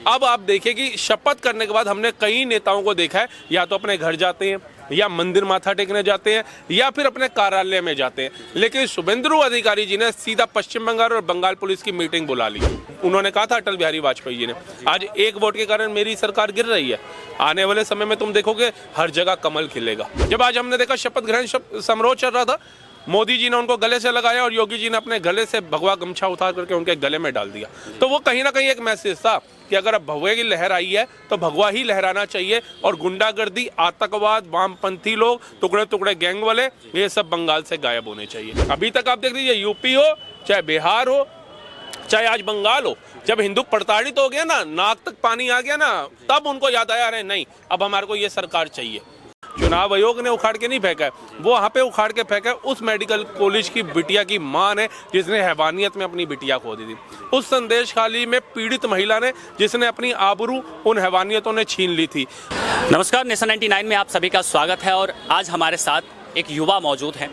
अब आप देखिए कि शपथ करने के बाद हमने कई नेताओं को देखा है, या तो अपने घर जाते हैं, या मंदिर माथा टेकने जाते हैं, या फिर अपने कार्यालय में जाते हैं। लेकिन शुभेंदु अधिकारी जी ने सीधा पश्चिम बंगाल और बंगाल पुलिस की मीटिंग बुला ली। उन्होंने कहा था अटल बिहारी वाजपेयी जी ने, आज एक वोट के कारण मेरी सरकार गिर रही है, आने वाले समय में तुम देखोगे हर जगह कमल खिलेगा। जब आज हमने देखा शपथ ग्रहण समारोह चल रहा था, मोदी जी ने उनको गले से लगाया और योगी जी ने अपने गले से भगवा गमछा उतार करके उनके गले में डाल दिया। तो वो कहीं ना कहीं एक मैसेज था कि अगर अब भगवे की लहर आई है तो भगवा ही लहराना चाहिए, और गुंडागर्दी, आतंकवाद, वामपंथी लोग, टुकड़े टुकड़े गैंग वाले, ये सब बंगाल से गायब होने चाहिए। अभी तक आप देख लीजिए, यूपी हो चाहे बिहार हो चाहे आज बंगाल हो, जब हिंदू प्रताड़ित हो गया ना, नाक तक पानी आ गया ना, तब उनको याद आया, अरे नहीं अब हमारे को ये सरकार चाहिए। चुनाव आयोग ने उखाड़ के नहीं फेंका है, वो वहाँ पे उखाड़ के फेंका है उस मेडिकल कॉलेज की बिटिया की मां ने, जिसने हैवानियत में अपनी बिटिया खो दी थी। उस संदेश खाली में पीड़ित महिला ने, जिसने अपनी आबरू उन हैवानियतों ने छीन ली थी। नमस्कार, नेशन 99 में आप सभी का स्वागत है। और आज हमारे साथ एक युवा मौजूद हैं,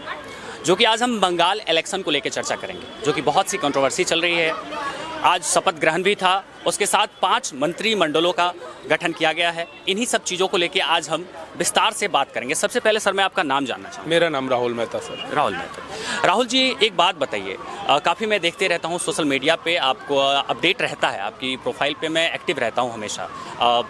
जो कि आज हम बंगाल इलेक्शन को लेकर चर्चा करेंगे, जो कि बहुत सी कंट्रोवर्सी चल रही है। आज शपथ ग्रहण भी था, उसके साथ 5 मंत्रिमंडलों का गठन किया गया है। इन्हीं सब चीज़ों को लेकर आज हम विस्तार से बात करेंगे। सबसे पहले सर, मैं आपका नाम जानना चाहूँगा। मेरा नाम राहुल मेहता सर। राहुल मेहता। राहुल जी, एक बात बताइए, काफ़ी मैं देखते रहता हूँ सोशल मीडिया पे, आपको अपडेट रहता है, आपकी प्रोफाइल पे मैं एक्टिव रहता हूँ हमेशा।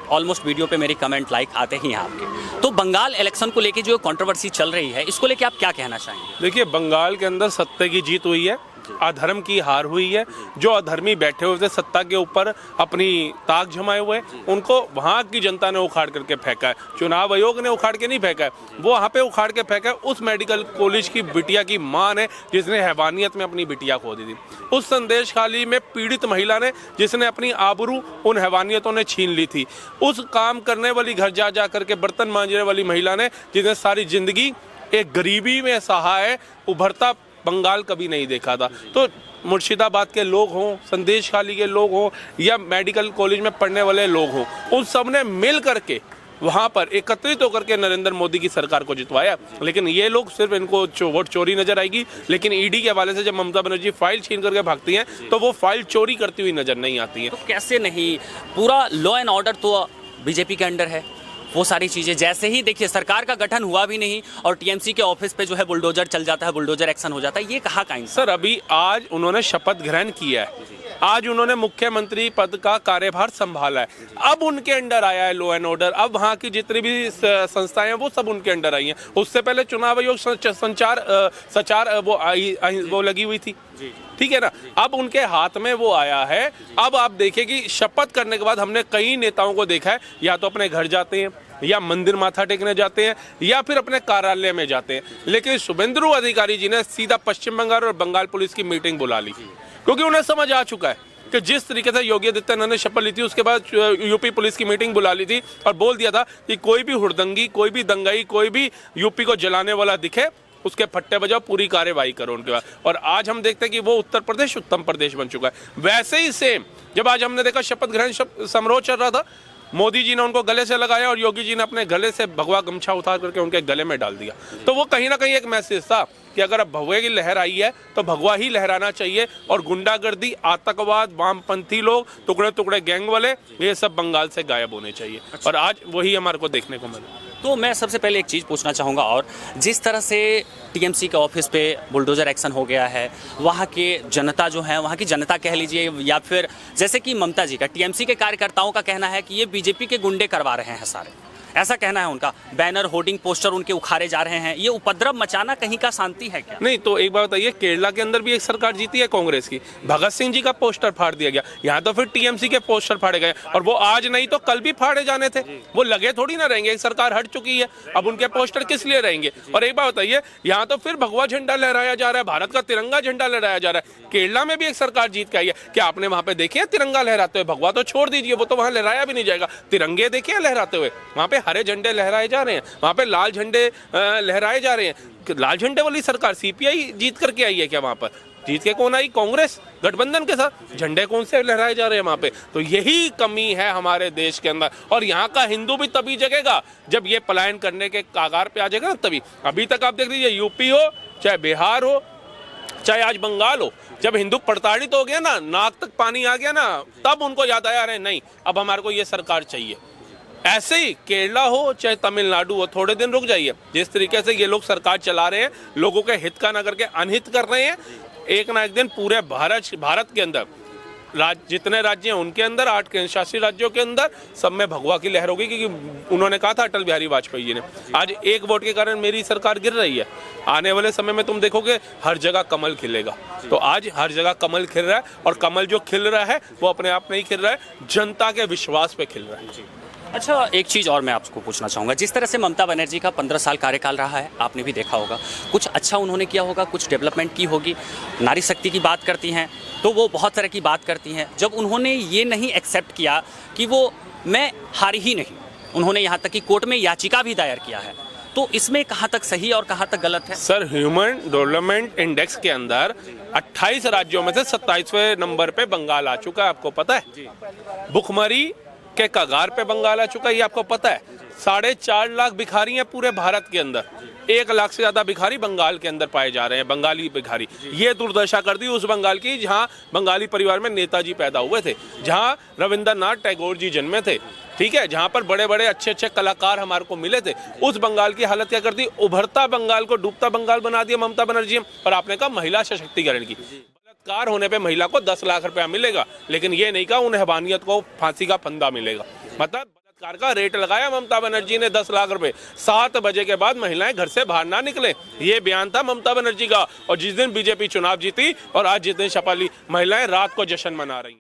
ऑलमोस्ट वीडियो पे मेरी कमेंट लाइक आते ही हैं आपके। तो बंगाल इलेक्शन को लेकर जो कंट्रोवर्सी चल रही है, इसको लेकर आप क्या कहना चाहेंगे? देखिए, बंगाल के अंदर सत्य की जीत हुई है, अधर्म की हार हुई है। जो अधर्मी बैठे हुए थे सत्ता के ऊपर अपनी ताक जमाए हुए, उनको वहाँ की जनता ने उखाड़ करके फेंका है। चुनाव आयोग ने उखाड़ के नहीं फेंका है, वो वहाँ पे उखाड़ के फेंका है उस मेडिकल कॉलेज की बिटिया की मां ने, जिसने हैवानियत में अपनी बिटिया खो दी थी। उस संदेश खाली में पीड़ित महिला ने, जिसने अपनी आबरू उन हैवानियतों ने छीन ली थी। उस काम करने वाली, घर जा जा करके बर्तन मांजने वाली महिला ने, जिसने सारी जिंदगी एक गरीबी में सहा है, उभरता बंगाल कभी नहीं देखा था। तो मुर्शिदाबाद के लोग हों, संदेश खाली के लोग हों, या मेडिकल कॉलेज में पढ़ने वाले लोग हों, उन सब ने मिल करके वहाँ पर एकत्रित होकर के नरेंद्र मोदी की सरकार को जितवाया। लेकिन ये लोग सिर्फ, इनको वोट चोरी नजर आएगी, लेकिन ईडी के हवाले से जब ममता बनर्जी फाइल छीन करके भागती हैं, तो वो फाइल चोरी करती हुई नजर नहीं आती है। तो कैसे नहीं, पूरा लॉ एंड ऑर्डर तो बीजेपी के अंडर है। वो सारी चीज़ें जैसे ही, देखिए, सरकार का गठन हुआ भी नहीं और टीएमसी के ऑफिस पे जो है बुलडोजर चल जाता है, बुलडोजर एक्शन हो जाता है, ये कहाँ का इंसान? सर, अभी आज उन्होंने शपथ ग्रहण किया है, आज उन्होंने मुख्यमंत्री पद का कार्यभार संभाला है, अब उनके अंडर आया है लॉ एंड ऑर्डर। अब वहाँ की जितनी भी संस्थाएं हैं वो सब उनके अंडर आई हैं। उससे पहले चुनाव आयोग सचार वो लगी हुई थी, ठीक है ना। अब उनके हाथ में वो आया है। अब आप देखिए कि शपथ करने के बाद हमने कई नेताओं को देखा है, या तो अपने घर जाते हैं, या मंदिर माथा टेकने जाते हैं, या फिर अपने कार्यालय में जाते हैं। लेकिन शुभेंदु अधिकारी जी ने सीधा पश्चिम बंगाल और बंगाल पुलिस की मीटिंग बुला ली, क्योंकि उन्हें समझ आ चुका है कि जिस तरीके से योगी आदित्यनाथ ने शपथ ली थी, उसके बाद यूपी पुलिस की मीटिंग बुला ली थी और बोल दिया था कि कोई भी हुड़दंगी, कोई भी दंगाई, कोई भी यूपी को जलाने वाला दिखे, उसके फट्टे बजाओ, पूरी कार्रवाई करो उनके बाद। और आज हम देखते हैं कि वो उत्तर प्रदेश उत्तम प्रदेश बन चुका है। वैसे ही सेम, जब आज हमने देखा शपथ ग्रहण समारोह चल रहा था, मोदी जी ने उनको गले से लगाया और योगी जी ने अपने गले से भगवा गमछा उतार करके उनके गले में डाल दिया। तो वो कहीं ना कहीं एक मैसेज था कि अगर अब भगवे की लहर आई है तो भगवा ही लहराना चाहिए, और गुंडागर्दी, आतंकवाद, वामपंथी लोग, टुकड़े टुकड़े गैंग वाले, ये सब बंगाल से गायब होने चाहिए। और आज वही हमारे को देखने को मिला। तो मैं सबसे पहले एक चीज़ पूछना चाहूँगा, और जिस तरह से टीएमसी के ऑफिस पे बुलडोजर एक्शन हो गया है, वहाँ के जनता जो है, वहाँ की जनता कह लीजिए, या फिर जैसे कि ममता जी का, टीएमसी के कार्यकर्ताओं का कहना है कि ये बीजेपी के गुंडे करवा रहे हैं सारे, ऐसा कहना है उनका। बैनर, होर्डिंग, पोस्टर उनके उखाड़े जा रहे हैं। ये उपद्रव मचाना कहीं का शांति है क्या? नहीं, तो एक बात बताइए, केरला के अंदर भी एक सरकार जीती है कांग्रेस की, भगत सिंह जी का पोस्टर फाड़ दिया गया, यहाँ तो फिर टीएमसी के पोस्टर फाड़े गए, और वो आज नहीं तो कल भी फाड़े जाने थे, वो लगे थोड़ी ना रहेंगे। एक सरकार हट चुकी है, अब उनके पोस्टर किस लिए रहेंगे? और एक बात बताइए, यहाँ तो फिर भगवा झंडा लहराया जा रहा है, भारत का तिरंगा झंडा लहराया जा रहा है। केरला में भी एक सरकार जीत के आई है, क्या आपने वहां पे देखे तिरंगा लहराते हुए? भगवा तो छोड़ दीजिए, वो तो वहां लहराया भी नहीं जाएगा। तिरंगे देखे लहराते हुए? वहां पे हरे झंडे लहराए जा रहे हैं, वहां पे लाल झंडे लहराए जा रहे हैं। लाल झंडे वाली सरकार सीपीआई जीत करके आई है क्या? वहां पर जीत के कौन आई? कांग्रेस गठबंधन के साथ। झंडे कौन से लहराए जा रहे हैं वहां पे? तो यही कमी है हमारे देश के अंदर, और यहाँ का हिंदू भी तभी जगेगा जब ये पलायन करने के कागार पे आ जाएगा ना, तभी। अभी तक आप देख लीजिए, यूपी हो चाहे बिहार हो चाहे आज बंगाल हो, जब हिंदू प्रताड़ित हो गया ना, नाक तक पानी आ गया ना, तब उनको याद आया अरे नहीं अब हमारे को ये सरकार चाहिए। ऐसे ही केरला हो चाहे तमिलनाडु हो, थोड़े दिन रुक जाइए। जिस तरीके से ये लोग सरकार चला रहे हैं, लोगों के हित का न करके अनहित कर रहे हैं, एक ना एक दिन पूरे भारत के अंदर जितने राज्य हैं उनके अंदर, 8 केंद्र शासित राज्यों के अंदर, सब में भगवा की लहर होगी। क्योंकि उन्होंने कहा था अटल बिहारी वाजपेयी जी ने, आज एक वोट के कारण मेरी सरकार गिर रही है। आने वाले समय में तुम देखोगे हर जगह कमल खिलेगा। तो आज हर जगह कमल खिल रहा है, और कमल जो खिल रहा है वो अपने आप नहीं खिल रहा है, जनता के विश्वास पे खिल रहा है। अच्छा, एक चीज़ और मैं आपको पूछना चाहूँगा, जिस तरह से ममता बनर्जी का 15 साल कार्यकाल रहा है, आपने भी देखा होगा, कुछ अच्छा उन्होंने किया होगा, कुछ डेवलपमेंट की होगी। नारी शक्ति की बात करती हैं तो वो बहुत तरह की बात करती हैं। जब उन्होंने ये नहीं एक्सेप्ट किया कि वो मैं हारी ही नहीं, उन्होंने यहाँ तक कि कोर्ट में याचिका भी दायर किया है, तो इसमें कहाँ तक सही और कहाँ तक गलत है? सर, ह्यूमन डेवलपमेंट इंडेक्स के अंदर 28 राज्यों में से 27वें नंबर पे बंगाल आ चुका है, आपको पता है? भुखमरी के कगार पे बंगाल आ चुका है, ये आपको पता है? 4.5 लाख भिखारी हैं पूरे भारत के अंदर, 1 लाख से ज्यादा भिखारी बंगाल के अंदर पाए जा रहे हैं, बंगाली भिखारी। ये दुर्दशा कर दी उस बंगाल की जहां बंगाली परिवार में नेताजी पैदा हुए थे, जहां रविंद्रनाथ टैगोर जी जन्मे थे, ठीक है, जहां पर बड़े बड़े अच्छे अच्छे कलाकार हमारे को मिले थे। उस बंगाल की हालत क्या कर दी? उभरता बंगाल को डूबता बंगाल बना दिया ममता बनर्जी। और आपने कहा महिला सशक्तिकरण की, बलात्कार होने पे महिला को 10 लाख रुपया मिलेगा, लेकिन ये नहीं कहा उन हैवानियत को फांसी का फंदा मिलेगा। मतलब बलात्कार का रेट लगाया ममता बनर्जी ने 10 लाख रुपए। 7 बजे के बाद महिलाएं घर से बाहर ना निकले, ये बयान था ममता बनर्जी का। और जिस दिन बीजेपी चुनाव जीती और आज जिस दिन शपथ ली, महिलाएं रात को जश्न मना रही।